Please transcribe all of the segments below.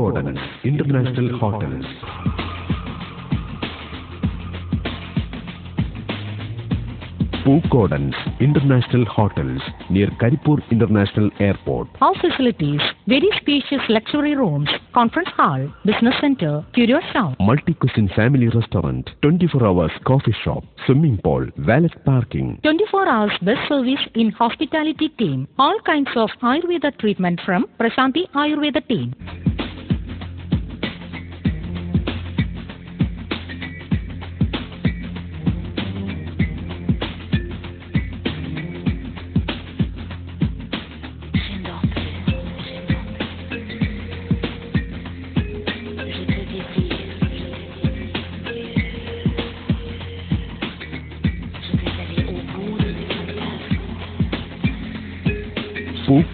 Gardens International Hotels. Gardens International Hotels near Karipur International Airport. Our facilities: very spacious luxury rooms, conference hall, business center, curio shop, multi-cuisine family restaurant, 24 hours coffee shop, swimming pool, valet parking, 24 hours bus service in hospitality team, all kinds of Ayurveda treatment from Prashanti Ayurveda team.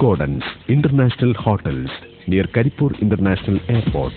Gardens International Hotels near Karipur International Airport.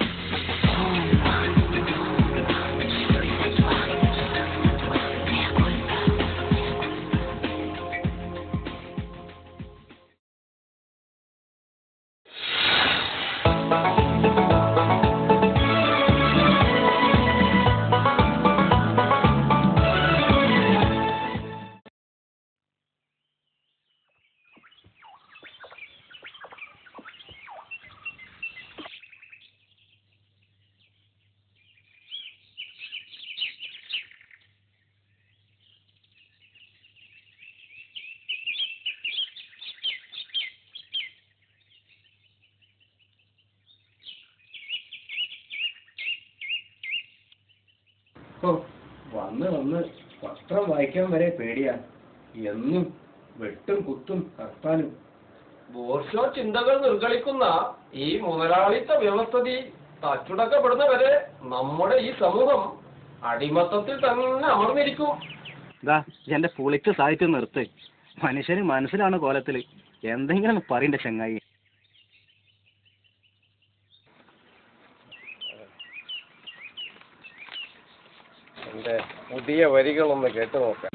വന്ന് പത്രം വായിക്കാൻ വരെ പേടിയാ. എന്നും വെട്ടും കുത്തും കർത്താനും. ബോർഷോ ചിന്തകൾ നിർഗളിക്കുന്ന ഈ മുതലാളിത്ത വ്യവസ്ഥിതി തച്ചുടക്കപ്പെടുന്നവരെ നമ്മുടെ ഈ സമൂഹം അടിമത്തത്തിൽ തന്നെ അമർന്നിരിക്കും. എന്റെ പൊളിച്ച സാഹിത്യം നിർത്ത്. മനുഷ്യന് മനസ്സിലാണ് കോലത്തില്. എന്തെങ്കിലും പറയണ്ട ചങ്ങായി. എന്റെ പുതിയ വരികളൊന്ന് കേട്ടു നോക്കാം.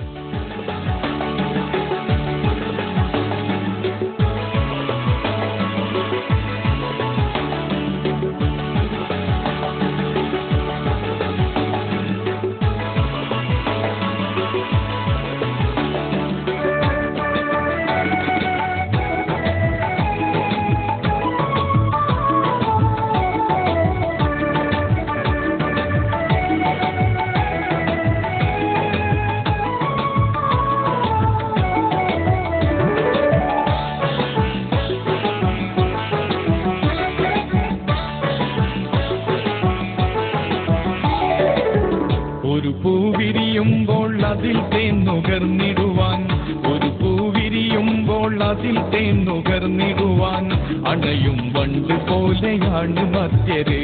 ഒരു പൂവിരിയുമ്പോൾ അതിൽ തേൻ നുകർന്നിടുവാൻ, ഒരു പൂവിരിയുമ്പോൾ അതിൽ തേൻ നുകർന്നിടുവാൻ അണയും വണ്ട് പോലെയാണ് മധ്യര്.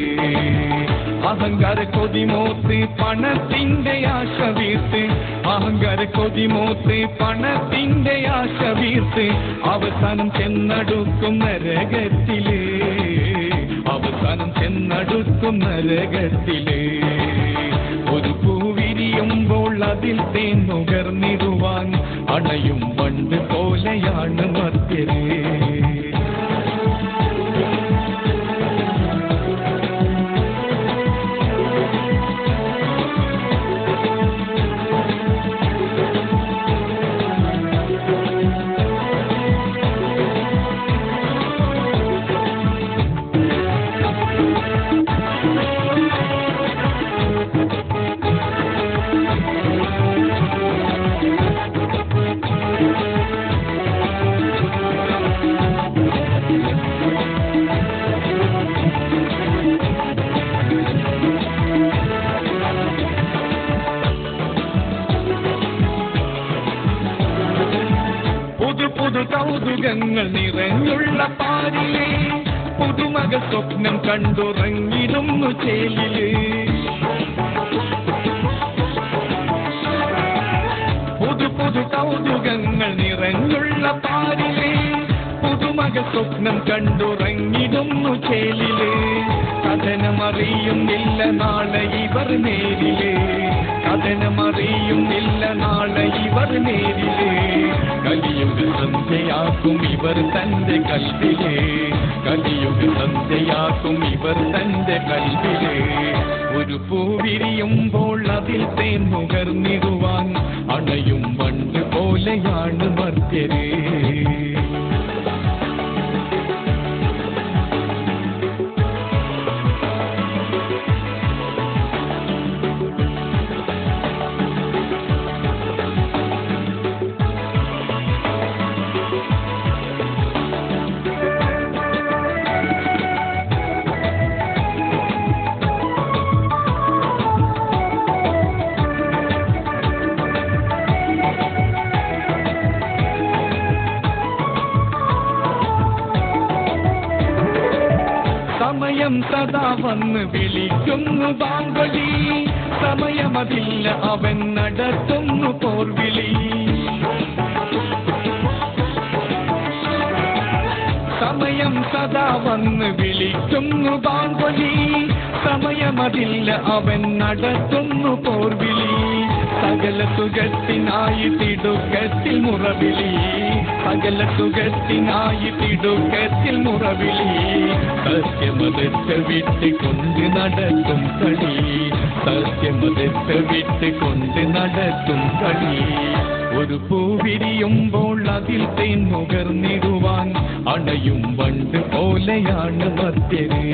അഹങ്കാര കൊതിമോത്ത് പണത്തിന്റെ ആശ വീർത്ത്, അഹങ്കാര കൊതിമോത്ത് പണത്തിന്റെ ആശ വീർത്ത് അവസാനം ചെന്നടുക്കും നരകത്തില്, അവസാനം ചെന്നടുക്കും നരകത്തില്. ഒരു പൂവിരിയുമ്പോൾ അതിൽ തേൻ നുകർന്നിടുവാൻ അണയും വണ്ട് പോലെയാണ് മധ്യര്. പുതു കൗതുകങ്ങൾ നിറഞ്ഞുള്ള പാരിലെ പുതുമക സ്വപ്നം കണ്ടുറങ്ങിടുന്നു ചേലില്. പുതു കൗതുകങ്ങൾ നിറഞ്ഞുള്ള പാരിലെ പുതുമക സ്വപ്നം കണ്ടുറങ്ങിടുന്നു ചേലില്. കഥനമറിയുന്നില്ല നാളെ ഇവർ നേരില്, കഥനമറിയുന്നില്ല നാളെ ഇവർ നേരിലേ. കലിയുഗ സന്ധ്യയാക്കും ഇവർ തന്റെ കൽവിലേ. കലിയുഗ സന്ധ്യയാക്കും ഇവർ തന്റെ കൽവിലേ. ഒരു പൂവിരിയുമ്പോൾ അതിൽ തേൻ നുകർന്നിടുവാൻ അണയും വണ്ട് പോലെയാണ് മർത്യരേ. സമയം സദാ വന്ന് വിളിക്കുന്നു ബാങ്കുലി. സമയമതില്ല അവൻ നടത്തുന്നു പോർവിളി. സമയം സദാ വന്ന് വിളിക്കുന്നു ബാങ്കുലി. സമയമതില്ല അവൻ നടത്തുന്നു പോർവിളി. സകല സുഖത്തിനായി തിടുക്കത്തിൽ മുറവിളി. സകല സുഖത്തിനായി തിടുക്കത്തിൽ മുറവിളി. സത്യമതത്തെ വിട്ടുകൊണ്ട് നടത്തും കളി. സത്യമതത്തെ വിട്ടുകൊണ്ട് നടത്തും കളി. ഒരു പൂവിരിയുമ്പോൾ അതിൽ തേൻ നുകർന്നിടുവാൻ അണയും വണ്ട് പോലെയാണ് മർത്യരേ.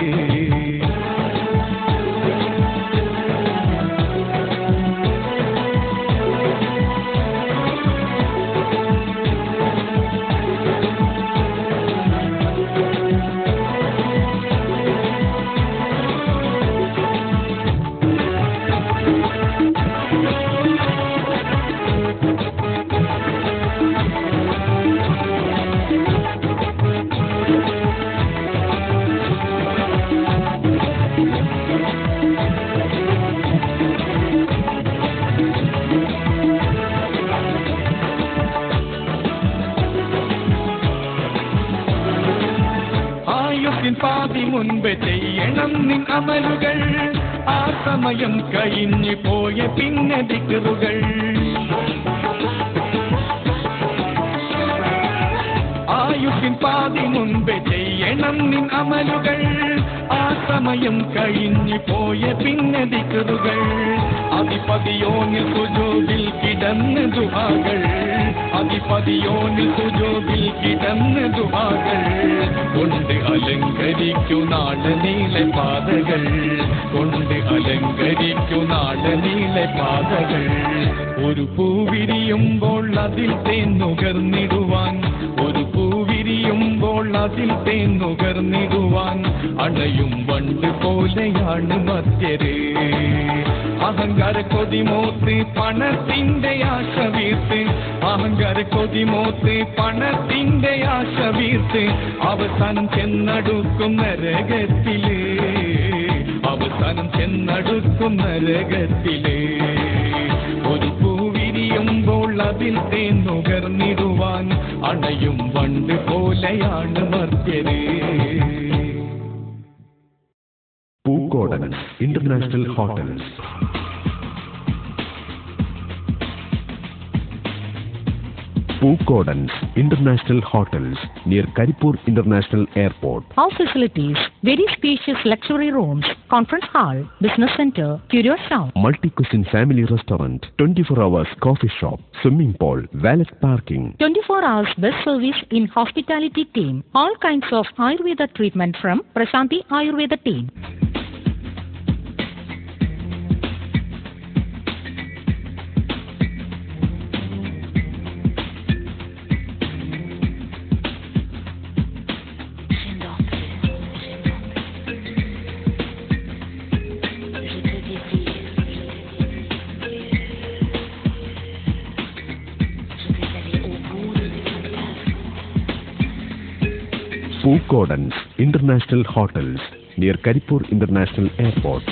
പാതി മുൻപ് ചെയ്യണം നിൻ അമലുകൾ. ആ സമയം കഴിഞ്ഞു പോയ പിന്നെ ദിക്റുകൾ. ആയുസ്സിൻ പാതി മുൻപ് ചെയ്യണം നിൻ അമലുകൾ. ആ സമയം കഴിഞ്ഞു പോയ പിന്നെ ദിക്റുകൾ. അതിപതിയോനിൽ സുജൂദിൽ കിടന്ന് ദുആകൾ. അതിപതിയോനിൽ സുജൂദിൽ കിടന്ന് ദുആകൾ. കൊണ്ട് അലങ്കരിക്കു നാളെ നീല പാതകൾ. കൊണ്ട് അലങ്കരിക്കു നാളെ നീല പാതകൾ. ഒരു പൂവിരിയുമ്പോൾ അതിൽ തേൻ നുകർന്നിടുവാൻ. ഒരു പൂവിരിയുമ്പോൾ അതിൽ തേൻ നുകർന്നിടുവാൻ അണയും വണ്ട് പോലെയാണ് മർത്യരേ. അഹങ്കാര കൊതിമോത്ത് പണത്തിന്റെ ആശ വീർത്ത്. അഹങ്കാര കൊതിമോത്ത് പണത്തിന്റെ ആശ വീർത്ത്. അവസാനം ചെന്നടുക്കും നരകത്തിലേ. അവസാനം ചെന്നടുക്കും നരകത്തിലേ. ഒരു പൂവിരിയുമ്പോൾ അതിൽ തേൻ നുകർന്നിടുവാൻ അണയും വണ്ട് പോലെയാണ് മർത്യരേ. Pookodans international hotels. Pookordens International Hotels near Karipur International Airport. Our facilities: very spacious luxury rooms, conference hall, business center, curio shop, multi-cuisine family restaurant, 24 hours coffee shop, swimming pool, valet parking, 24 hours bus service in hospitality team, all kinds of Ayurveda treatment from Prasanthi Ayurveda team. Pookordens International Hotels near Karipur International Airport.